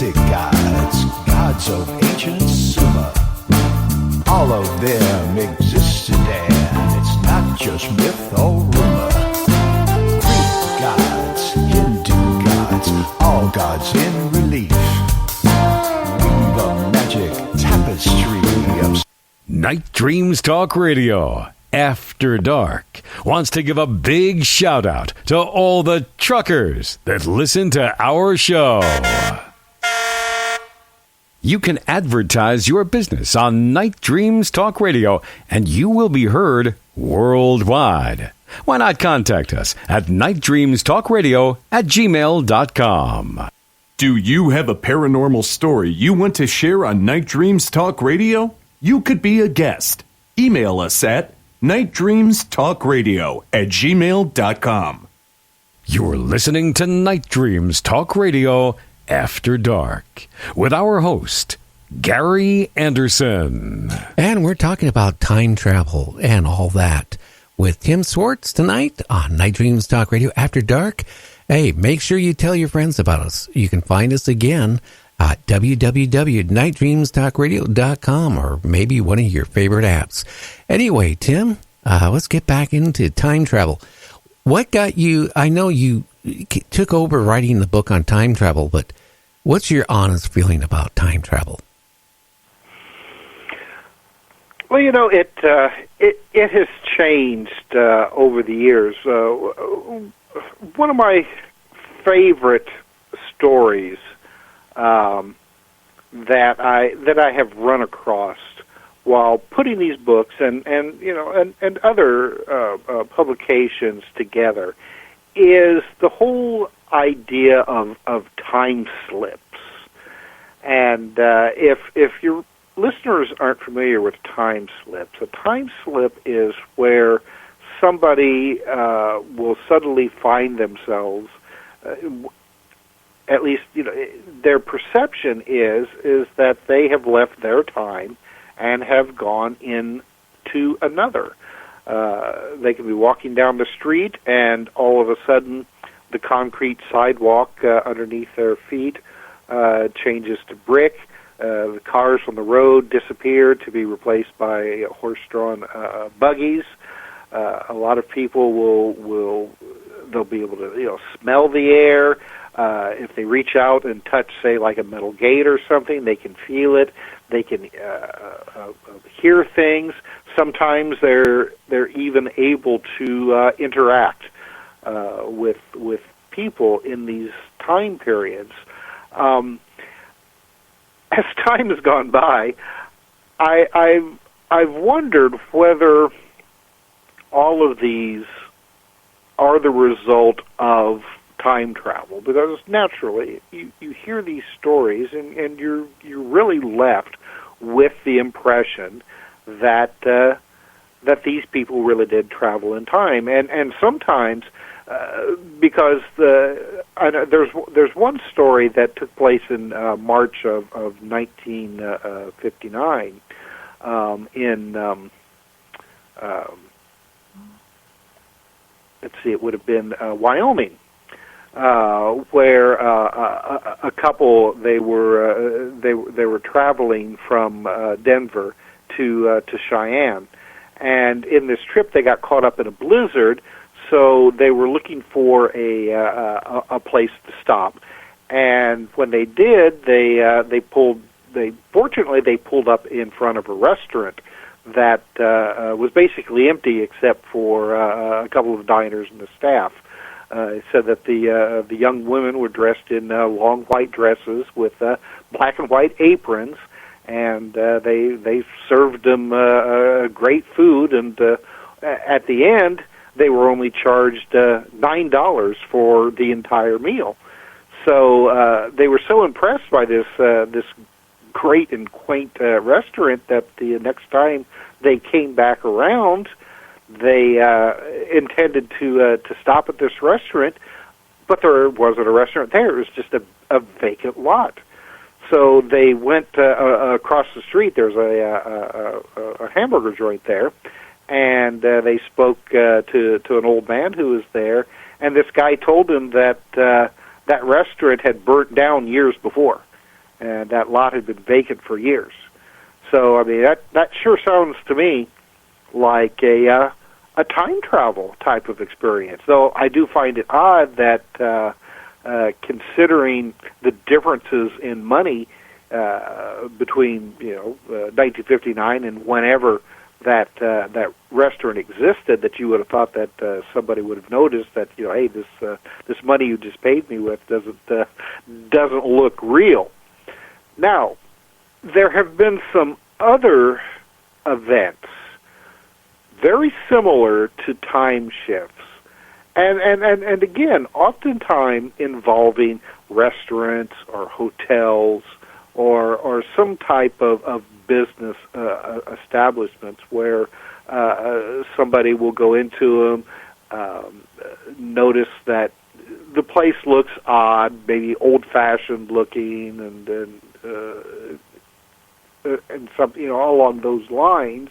Celtic gods, gods of ancient Sumer. All of them existed, and it's not just myth or rumor. Greek gods, Hindu gods, all gods in relief. Weave a magic tapestry of... Night Dreams Talk Radio, After Dark, wants to give a big shout out to all the truckers that listen to our show. You can advertise your business on Night Dreams Talk Radio, and you will be heard worldwide. Why not contact us at nightdreamstalkradio@gmail.com. Do you have a paranormal story you want to share on Night Dreams Talk Radio? You could be a guest. Email us at nightdreamstalkradio@gmail.com. You're listening to Night Dreams Talk Radio After Dark with our host, Gary Anderson. And we're talking about time travel and all that with Tim Swartz tonight on Night Dreams Talk Radio After Dark. Hey, make sure you tell your friends about us. You can find us again at www.nightdreamstalkradio.com or maybe one of your favorite apps. Anyway, Tim, let's get back into time travel. What got you, I know you took over writing the book on time travel, but what's your honest feeling about time travel? Well, you know, it has changed over the years. One of my favorite stories that I have run across while putting these books and other publications together is the whole idea of time slips. And if your listeners aren't familiar with time slips, a time slip is where somebody will suddenly find themselves, at least their perception is that they have left their time and have gone into another. They can be walking down the street, and all of a sudden, the concrete sidewalk underneath their feet changes to brick. The cars on the road disappear to be replaced by horse-drawn buggies. A lot of people they'll be able to smell the air. If they reach out and touch, say, like a metal gate or something, they can feel it. They can hear things. Sometimes they're even able to interact with people in these time periods. As time has gone by, I've wondered whether all of these are the result of time travel, because naturally you hear these stories and you're really left with the impression that these people really did travel in time, and sometimes because there's one story that took place in March of 1959 in let's see, it would have been Wyoming, where a couple they were traveling from Denver to Cheyenne, and in this trip they got caught up in a blizzard. So they were looking for a place to stop, and when they did, they pulled up in front of a restaurant that was basically empty except for a couple of diners and the staff. It said that the young women were dressed in long white dresses with black and white aprons, and they served them great food, and at the end they were only charged $9 for the entire meal. So they were so impressed by this great and quaint restaurant that the next time they came back around, they intended to stop at this restaurant, but there wasn't a restaurant there. It was just a vacant lot. So they went across the street. There's a hamburger joint there, and they spoke to an old man who was there, and this guy told him that that restaurant had burnt down years before. and that lot had been vacant for years. So, I mean, that sure sounds to me like a time travel type of experience. Though I do find it odd that considering the differences in money between 1959 and whenever that restaurant existed, that you would have thought that somebody would have noticed that hey, this money you just paid me with doesn't look real. Now, there have been some other events very similar to time shifts, and again, oftentimes involving restaurants or hotels or some type of business establishments where somebody will go into them, notice that the place looks odd, maybe old-fashioned looking, and some along those lines.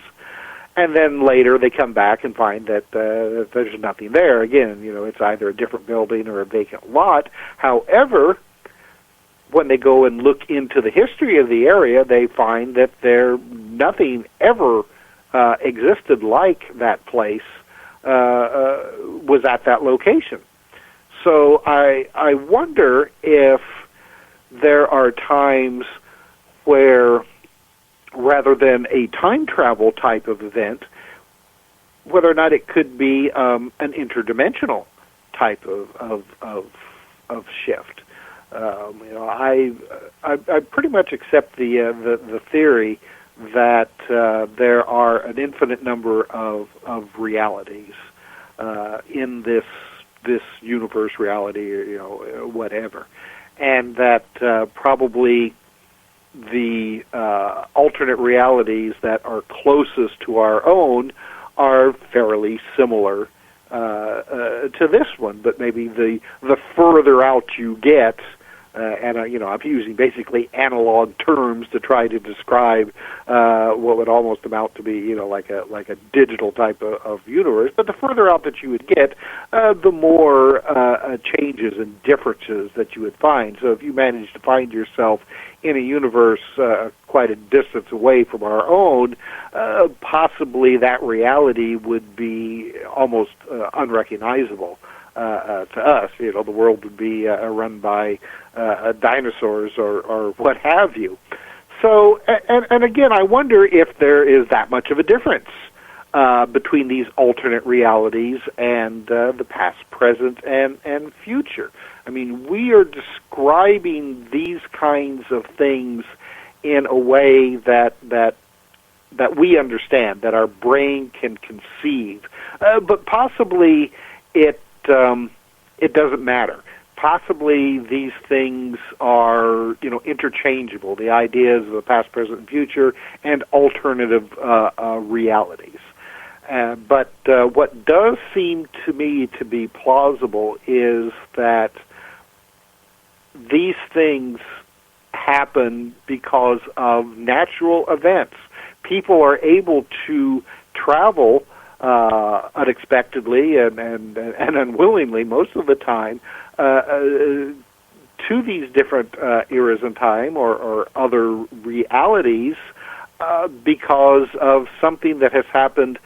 And then later they come back and find that there's nothing there. Again, it's either a different building or a vacant lot. However, when they go and look into the history of the area, they find that nothing ever existed like that place was at that location. So I wonder if there are times where, rather than a time travel type of event, whether or not it could be an interdimensional type of shift. I pretty much accept the theory that there are an infinite number of realities in this universe, reality, or whatever, and that probably the alternate realities that are closest to our own are fairly similar to this one, but maybe the further out you get, and I'm using basically analog terms to try to describe what would almost amount to be like a digital type of universe. But the further out that you would get, the more changes and differences that you would find. So if you manage to find yourself in a universe quite a distance away from our own, possibly that reality would be almost unrecognizable to us. The world would be run by dinosaurs or what have you. So, and again, I wonder if there is that much of a difference between these alternate realities and the past, present, and future. I mean, we are describing these kinds of things in a way that we understand, that our brain can conceive, but possibly it doesn't matter. Possibly these things are, interchangeable, the ideas of the past, present, and future, and alternative realities. But what does seem to me to be plausible is that these things happen because of natural events. People are able to travel unexpectedly and unwillingly most of the time to these different eras in time or other realities because of something that has happened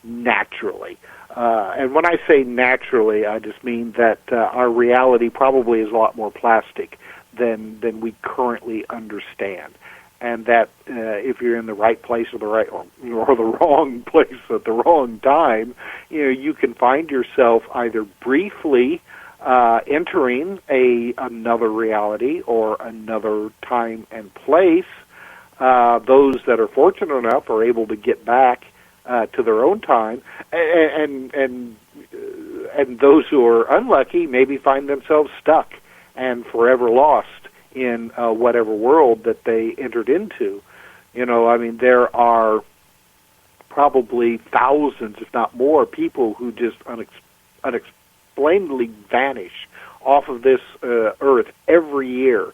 naturally. And when I say naturally, I just mean that our reality probably is a lot more plastic than we currently understand. And that if you're in the right place or the wrong place at the wrong time, you can find yourself either briefly entering another reality or another time and place. Those that are fortunate enough are able to get back to their own time, and those who are unlucky maybe find themselves stuck and forever lost in whatever world that they entered into. There are probably thousands, if not more, people who just unexplainably vanish off of this earth every year.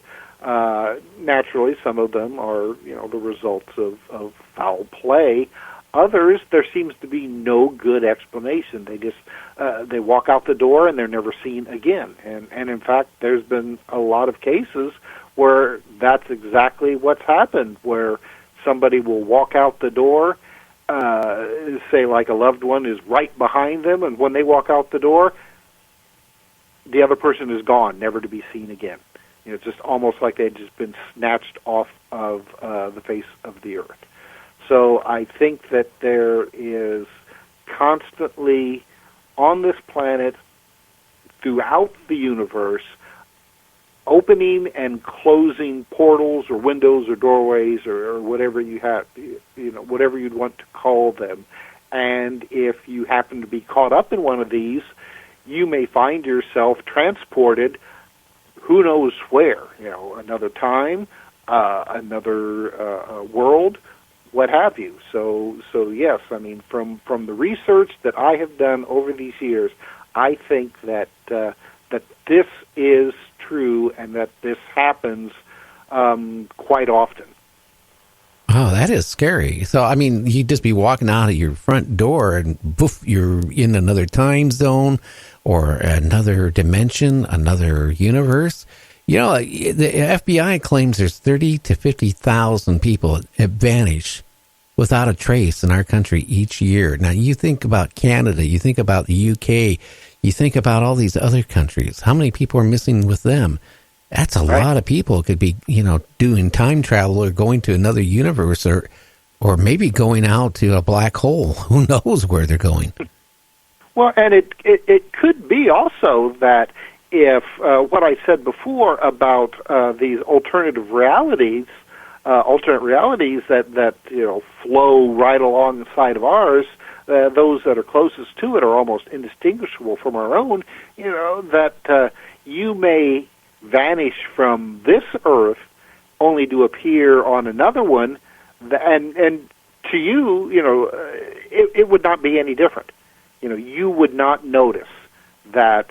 Naturally, some of them are, the results of foul play. Others, there seems to be no good explanation. They just they walk out the door and they're never seen again. And in fact, there's been a lot of cases where that's exactly what's happened, where somebody will walk out the door, say like a loved one is right behind them, and when they walk out the door, the other person is gone, never to be seen again. It's just almost like they'd just been snatched off of the face of the earth. So I think that there is constantly on this planet, throughout the universe, opening and closing portals or windows or doorways or whatever you have, whatever you'd want to call them. And if you happen to be caught up in one of these, you may find yourself transported who knows where, another time, another world, what have you. So yes, I mean, from the research that I have done over these years, I think that that this is true and that this happens quite often. Oh, that is scary. So, I mean, you'd just be walking out of your front door and poof, you're in another time zone or another dimension, another universe. The FBI claims there's 30 to 50,000 people that vanish without a trace in our country each year. Now, you think about Canada, you think about the UK, you think about all these other countries. How many people are missing with them? That's a lot of people could be, doing time travel or going to another universe or maybe going out to a black hole. Who knows where they're going? Well, and it could be also that if what I said before about these alternate realities that flow right alongside of ours, those that are closest to it are almost indistinguishable from our own. That you may vanish from this Earth only to appear on another one, and to you, it would not be any different. You would not notice that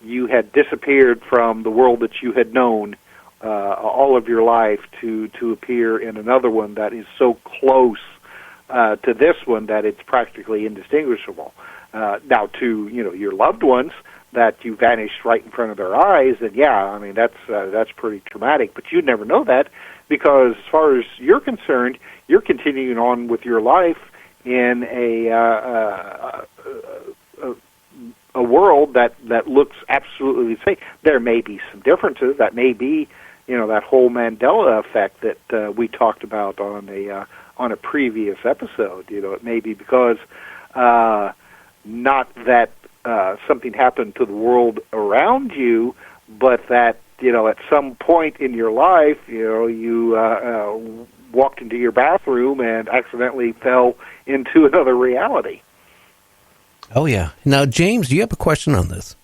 you had disappeared from the world that you had known all of your life to appear in another one that is so close to this one that it's practically indistinguishable. Now, to your loved ones, that you vanished right in front of their eyes, and that's pretty traumatic. But you'd never know that because, as far as you're concerned, you're continuing on with your life in a world that looks absolutely the same. There may be some differences. That may be, that whole Mandela effect that we talked about on a previous episode. It may be because not that something happened to the world around you, but that at some point in your life, you walked into your bathroom and accidentally fell into another reality. Oh yeah. Now, James, do you have a question on this?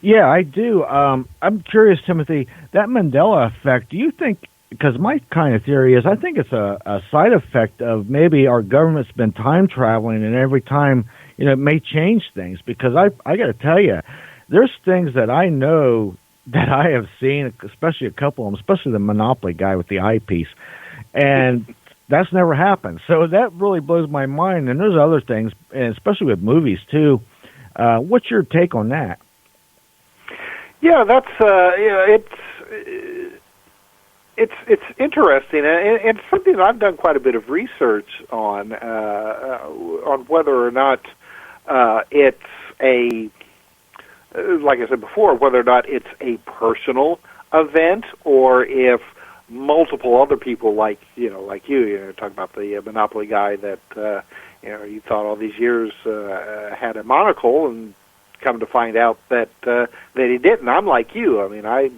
Yeah, I do. I'm curious, Timothy, that Mandela effect, do you think, because my kind of theory is I think it's a side effect of maybe our government's been time traveling, and every time, it may change things, because I got to tell you, there's things that I know that I have seen, especially a couple of them, especially the Monopoly guy with the eyepiece, and that's never happened. So that really blows my mind, and there's other things, and especially with movies, too. What's your take on that? Yeah, that's it's interesting, and it's something that I've done quite a bit of research on whether or not it's like I said before, whether or not it's a personal event or if multiple other people like you talk about the Monopoly guy that you thought all these years had a monocle, and come to find out that he didn't. I'm like you. I mean, I